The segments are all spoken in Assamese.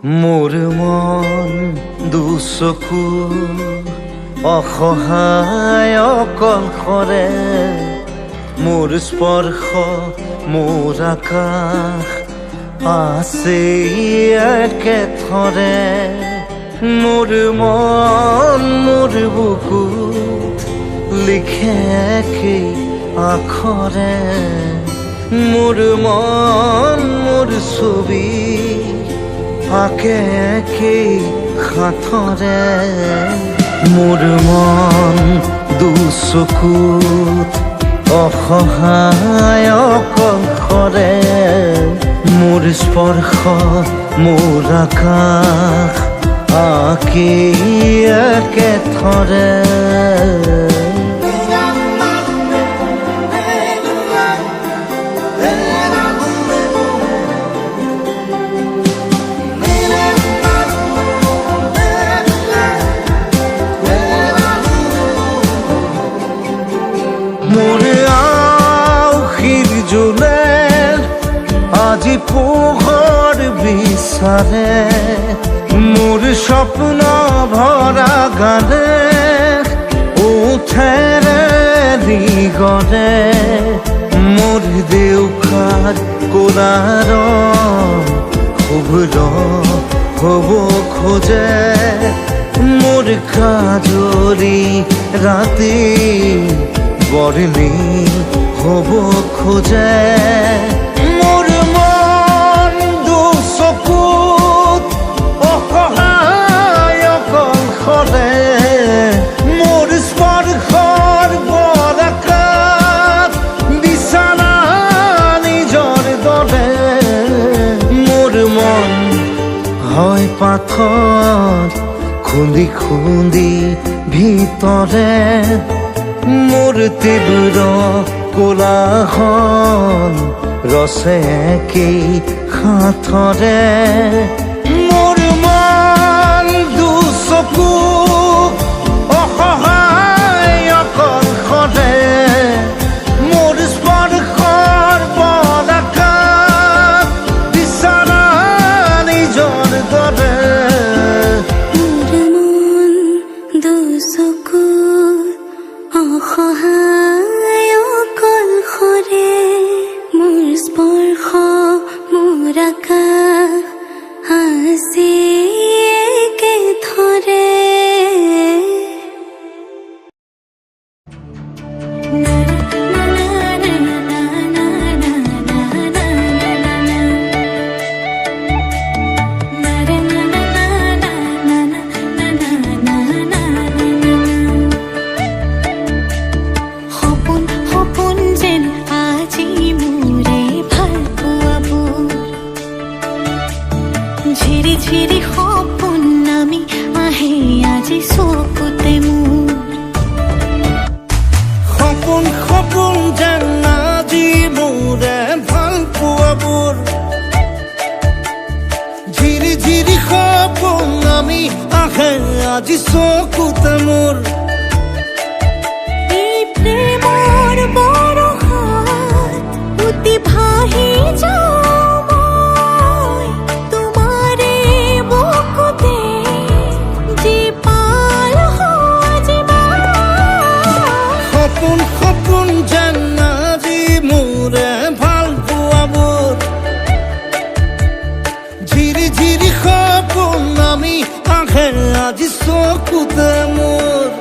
মোৰ মন দুচকু অসহায় অকলশৰে, মোৰ স্পৰ্শ মোৰ আকাশ আছে একেথৰে। মোৰ মন মোৰ বুকুত লিখে একেই আখৰে, মোৰ মন মোৰ ছবি আঁকে একেই সাঁথৰে। মোৰ মন দুচকুত অসহায় অকলশৰে, মোৰ স্পৰ্শ মোৰ আকাশ আঁকি একেথৰে। মোৰ আউসীৰ জোলে আজি পোহৰ বিচাৰে, মোৰ স্বপ্ন ভৰা গানে উঠেৰে গৰে। মোৰ দেউখাৰ কোলাৰ শুভ্ৰ হ'ব খোজে, মোৰ কাজৰি ৰাতি বৰলি হ'ব খোজে। মোৰ মন দুচকুত অসহায় অকলশৰে, মোৰ স্পৰ্শৰ বৰকাত বিছানা নিজৰ দৰে। মোৰ মন হয় পাথৰ খুন্দি খুন্দি ভিতৰে, মোৰ তীব্ৰ কোলাহল ৰচে একেই সাঁথৰে। মোৰ মন দুচকু অসহায় অকলশৰে, মোৰ স্পৰ্শৰ বৰকাত বিছানা নিজৰ দৰে। অসহায় অকলশৰে, মোৰ স্পৰ্শ মোৰ আকাশ আছে একেথৰে। ঝিৰি ঝিৰি সপোন নামি আহে আজি চকুতে মোৰ। সপোন সপোন যেন আজি মোৰে ভাল পোৱাবোৰ, ঝিৰি ঝিৰি সপোন নামি আহে আজি চকুতে মোৰ। এই প্ৰেমৰ বৰষাত উটি ভাহি যাওঁ আজি চকুতে মোৰ।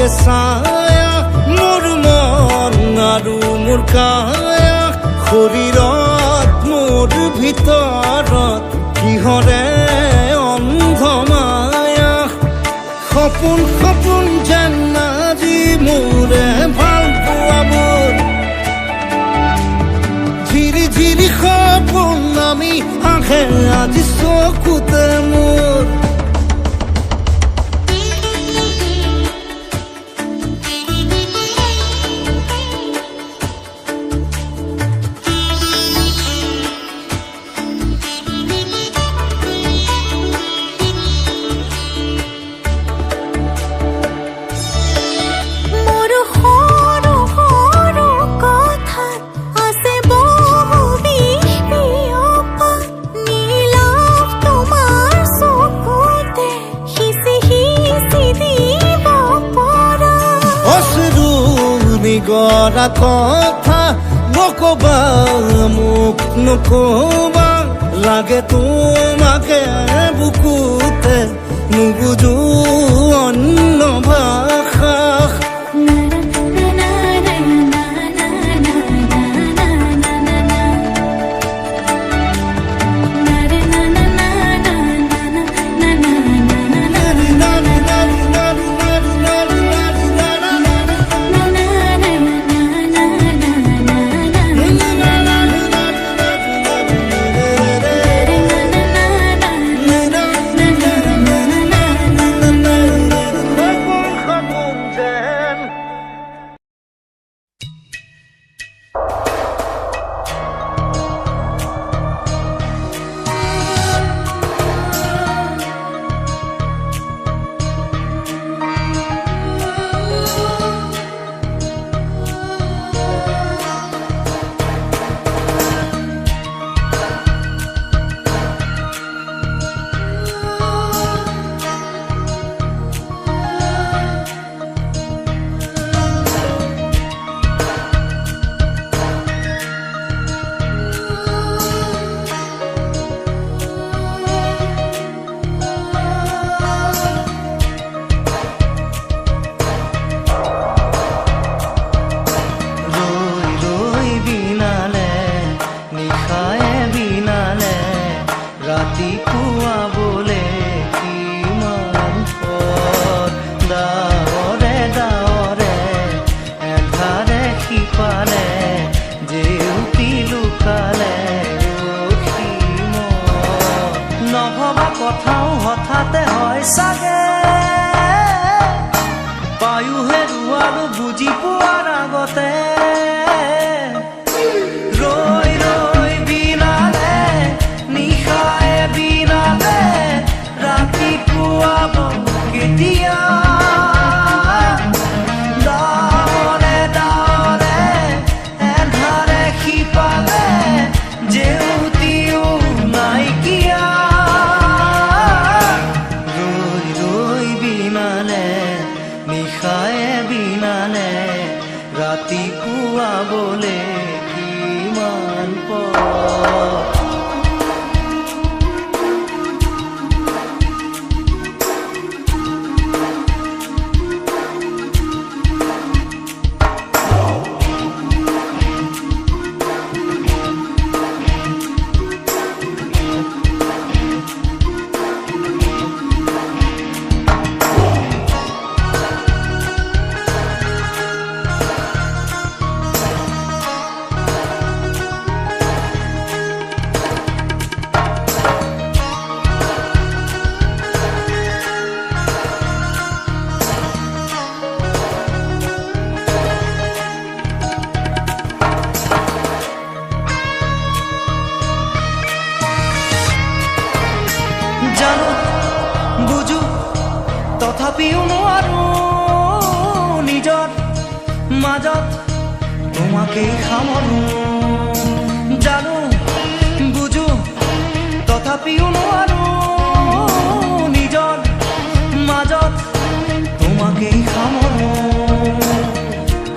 ছায়া মোৰ মন আৰু মোৰ কায়া, শৰীৰত মোৰ ভিতৰত কিহৰে অন্ধ মায়া। সপোন সপোন যেন মোৰে ভাল পোৱাবোৰ ঝিৰি ঝিৰি সপোন নামি আহে আজি চকুতে মোৰ গৰা কথা নকবা মোক নকবা লাগে তোমাকে বুকুতে নুবুজো অন্য ভাষা কথাও হঠাতে হয় চাগে পায়ো হেৰুৱালো বুজি পোৱাৰ আগতে ৰৈ ৰৈ বিনালে নিশায়ে বিনালে ৰাতিপুৱাব কেতিয়া ডাৱৰে ডাৱৰে এন্ধাৰে সিপালে জেউতিও নাইকিয়া নিশায়ে বিনালে ৰাতিপুৱাবলে কিমান পৰ জানো বুজো তথাপিও নোৱাৰো নিজৰ মাজত তোমাকেই সামৰো জানো বুজো তথাপিও নোৱাৰো নিজৰ মাজত তোমাকেই সামৰো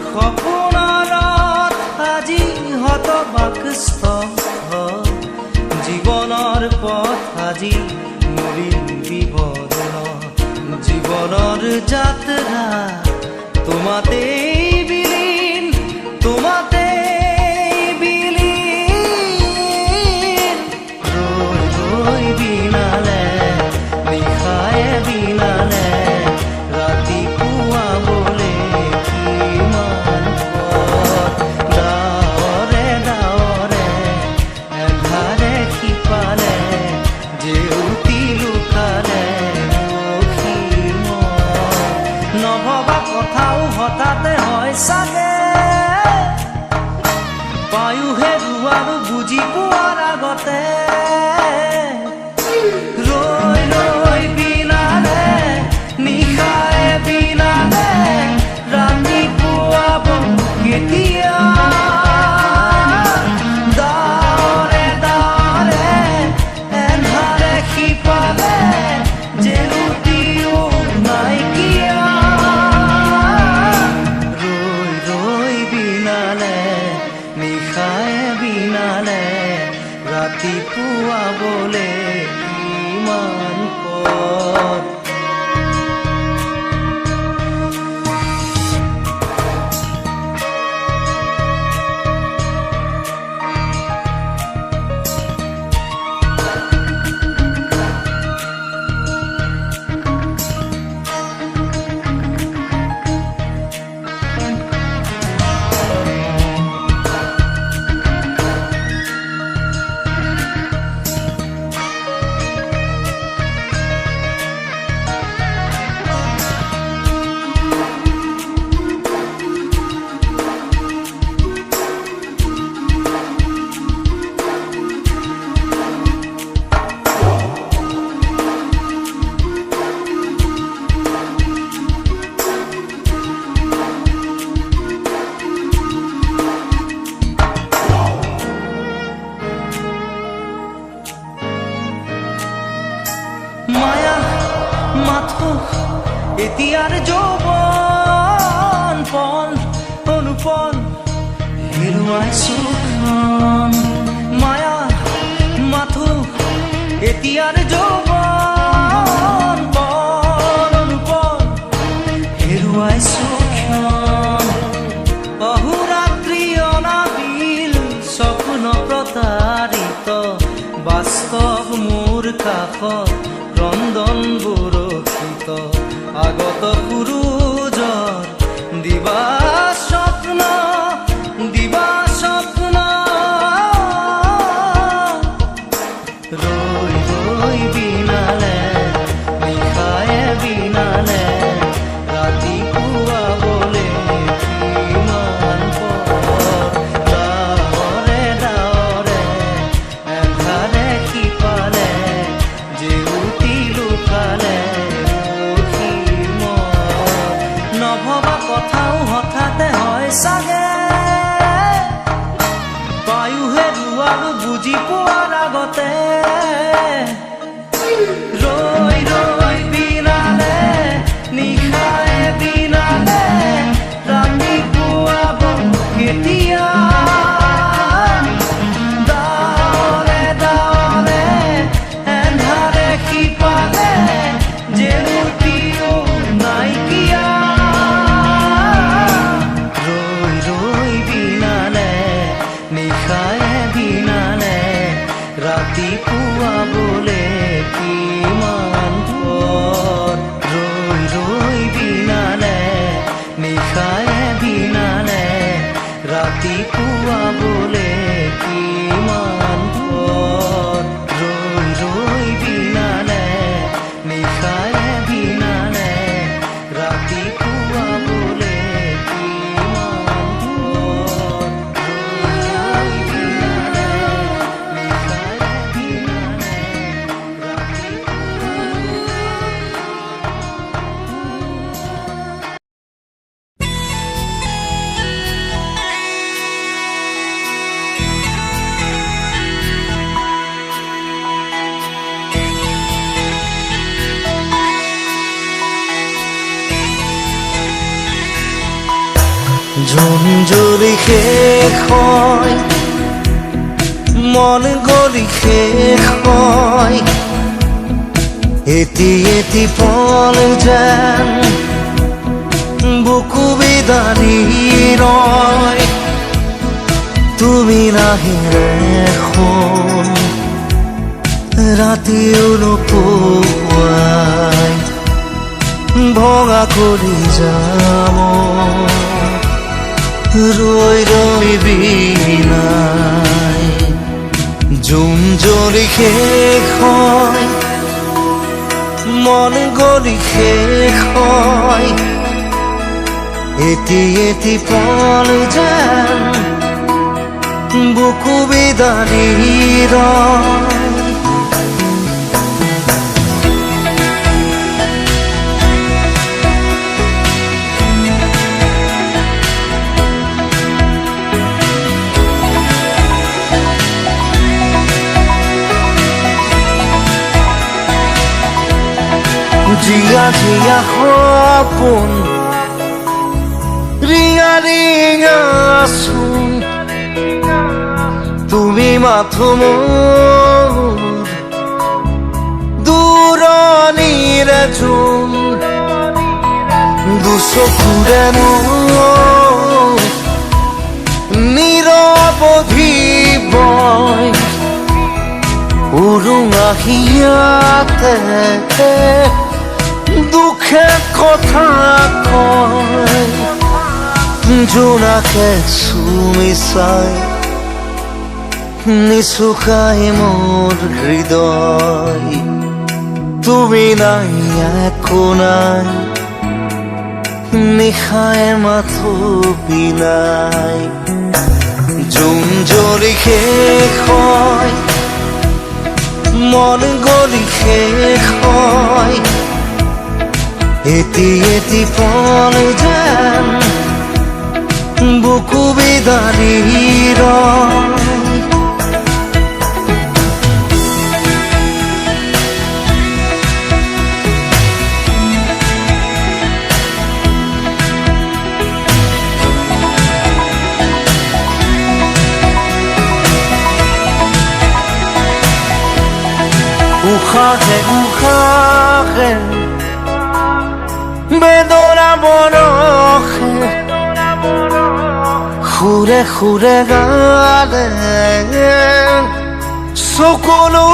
সপোনত আজি হতবাকস্থ জীৱনৰ পথ আজি জীবনৰ যাত্ৰা তোমাতে বিলীন তোমাতে বিলীন ৰৈ ৰৈ বিনালে নিশায়ে বিনালে ৰাতিপুৱাবলে নভবা কথাও হঠাতে হয় চাগে পায়ুহে আৰু বুজি পোৱাৰ আগতে ৰৈ ৰৈ বিনালে নিশাৰে বিনালে ৰাতি পুৱাব কেতিয়া দাৰে দাৰে এন্ধাৰে সিপালে জেউতিও নাইকিয়া ৰৈ ৰৈ বিনালে নিশাৰে বিনালে ৰাতি পুৱাবলে কিমান পথ মায়া মাথো এতিয়াৰ যৌৱন পন অনুপন হেৰুৱাইছো মায়া মাথো এতিয়াৰ যৌৱন পন অনুপন হেৰুৱাইছো অহোৰাত্ৰি অনাবিল স্বপ্ন প্ৰতাৰিত বাস্তৱ মোৰ কাষত ক্ৰন্দন বৰষিত আগত সূৰুজৰ দিবা স্বপ্ন ৰৈ ৰৈ বিনালে নিশায়ে বিনালে ৰাতি পুৱাবলে কিমান পথ ডাৱৰে ডাৱৰে এন্ধাৰে সিপালে জেউতি লুকালে নভবা কথাও হঠাতে হয় চাগে পায়ুহে আৰু বুজি পোৱাৰ আগতে ৰৈ ৰৈ বিনালে নিশায়ে বিনালে ৰাতি পুৱাব কেতিয়া দাৱৰে দাৱৰে এন্ধাৰে সিপালে জেউতিও নাইকিয়া ৰৈ ৰৈ বিনালে নিশায়ে বিনালে ৰাতি পুৱাবলে কিমান পথ ৰৈ ৰৈ বিনালে নিশায়ে বিনালে ৰাতি পুৱাবলে কিমান পথ ৰৈ ৰৈ বিনালে নিশায়ে বিনালে ৰাতি পুৱাবলে কিমান পথ ৰৈ ৰৈ বিনালে নিশায়ে বিনালে ৰাতি ঝুমঝুৰি শেষ হয় মন গলি শেষ হয় এটি এটি পল যেন বুকু বিদাৰি ৰয় তুমি নাহিলে এখন ৰাতিও নোপোৱাই ভঙা কৰি যাম ৰৈ ৰৈ বিনাই জুম জ্বলি শেষ হয় মন গলি শেষ হয় এটি এটি পল যেন বুকু বিদাৰীৰ জিয়া জিয়া সপোন ৰিঙা ৰিঙা চোন তুমি মাথো মোৰ দূৰণিৰে জোন দুচকুৰে মোৰ নিৰৱধি বয় উৰুঙা হিয়াতে দুখে কথা কয় জোনাকে চুমি চাই নিচুকাই মোৰ হৃদয় তুমি নাই একো নাই নিশাই মাথো পিলাই জোন জ্বলি শেষ হয় মন গলি শেষ হয় এটি এটি পল যেন বুকু বিদাৰীৰ উশাহে উশাহে বেদনা বৰষে সুৰে সুৰে গালে চকুলো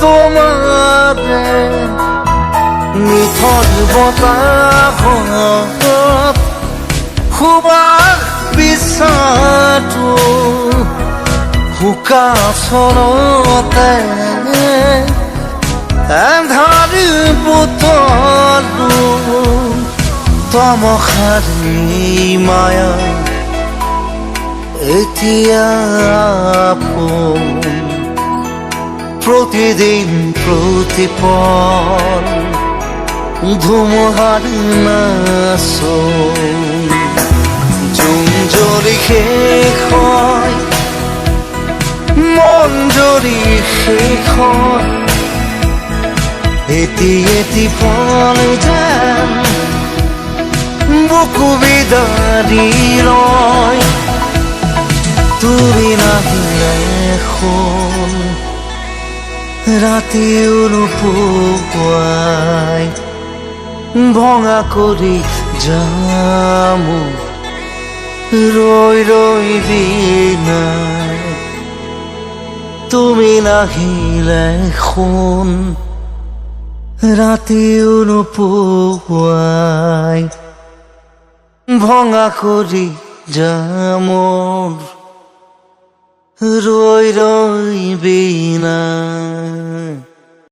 তোমাৰে নিথৰ বতাহত সুবাস বিচাৰটো শুকাচলতে এন্ধাৰ পুতলো তমসাৰী মায়া এতিয়া আপোন প্ৰতিদিন প্ৰতিপল ধুমুহাৰ নাচোন জোন জ্বলি শেষ হয় মন জ্বলি শেষ হয় এটি এটি পল যেন বুকু বিদাৰীৰ তুমি নাহিলে শুন ৰাতিও নোপোৱাই ভঙা কৰি যাম ৰৈ ৰৈ বিনাই তুমি নাহিলে শুন ৰাতিও নোপোৱাই ভঙা কৰি যাম ৰৈ ৰৈ বিনাই